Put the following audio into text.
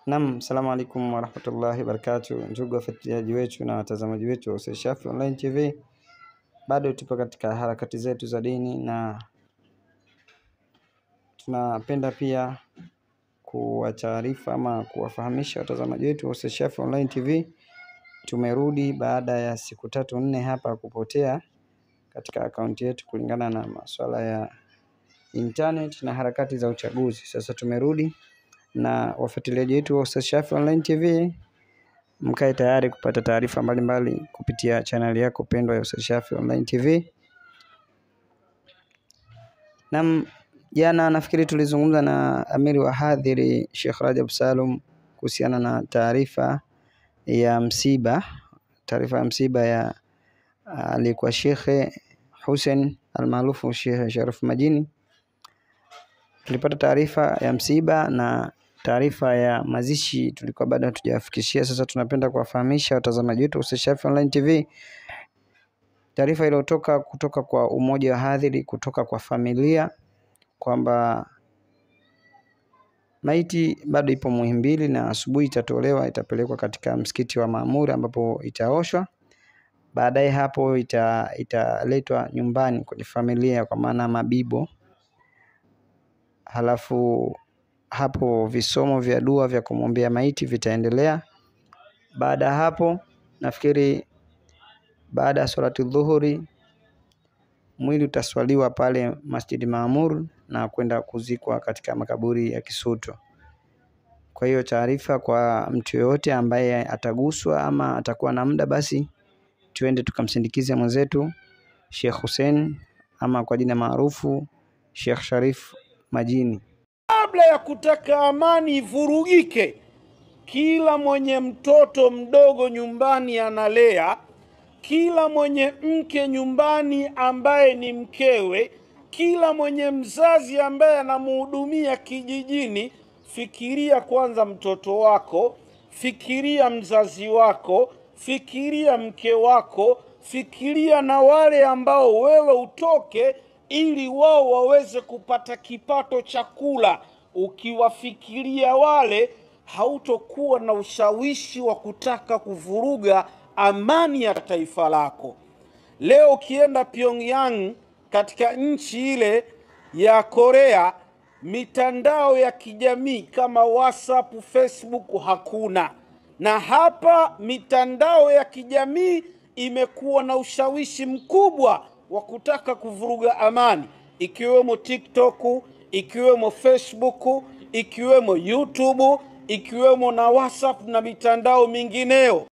Naam, salamu alaikum wa rahmatullahi wa barakatuh. Ndugu wafuatiliaji wetu na watazamaji wetu wa Ustadh Shafii Online TV, bado tupo katika harakati zetu za dini na tunapenda pia kuwataarifa ama kuwafahamisha watazamaji wetu wa Ustadh Shafii Online TV. Tumerudi baada ya siku 3-4 hapa kupotea katika akaunti yetu kulingana na masuala ya internet na harakati za uchaguzi. Sasa tumerudi, na wafuatiliaji wetu wa Ustadh Shafii Online TV, mkae tayari kupata taarifa mbalimbali kupitia channel yako pendwa ya Ustadh Shafii Online TV. Na jana nafikiri tulizungumza na Amiri wa Hadhiri Sheikh Rajab Salum kuhusiana na taarifa ya msiba ya alikuwa Sheikh Hussein almaarufu Sheikh Sharif Majini. Tulipata taarifa ya msiba na taarifa ya mazishi tulikuwa bado hatujafikishia. Sasa tunapenda kuwafahamisha watazamaji wetu Ustadh Shafii Online TV taarifa iliyotoka kutoka kwa umoja wa hadhiri, kutoka kwa familia, kwamba maiti bado ipo Muhimbili na asubuhi itatolewa, itapelekwa katika msikiti wa Maamuri ambapo itaoshwa. Baadaye hapo italetwa nyumbani kwenye familia kwa maana mabibo. Halafu hapo visomo vya dua vya kumwombea maiti vitaendelea. Baada hapo nafikiri baada ya salati dhuhuri mwili utaswaliwa pale Masjid Maamur na kwenda kuzikwa katika makaburi ya Kisutu. Kwa hiyo taarifa kwa mtu yoyote ambaye ataguswa ama atakuwa na muda, basi tuende tukamsindikize mwenzetu Sheikh Hussein ama kwa jina maarufu Sheikh Sharif Majini. Kabla ya kutaka amani ivurugike, kila mwenye mtoto mdogo nyumbani analea, kila mwenye mke nyumbani ambaye ni mkewe, kila mwenye mzazi ambaye anamhudumia kijijini, fikiria kwanza mtoto wako, fikiria mzazi wako, fikiria mke wako, fikiria na wale ambao wewe utoke ili wao waweze kupata kipato cha kula. Ukiwafikiria wale, hautokuwa na ushawishi wa kutaka kuvuruga amani ya taifa lako. Leo ukienda Pyongyang, katika nchi ile ya Korea, mitandao ya kijamii kama WhatsApp, Facebook hakuna. Na hapa mitandao ya kijamii imekuwa na ushawishi mkubwa wa kutaka kuvuruga amani, ikiwemo TikTok, ikiwemo Facebook, ikiwemo YouTube, ikiwemo na WhatsApp na mitandao mingineo.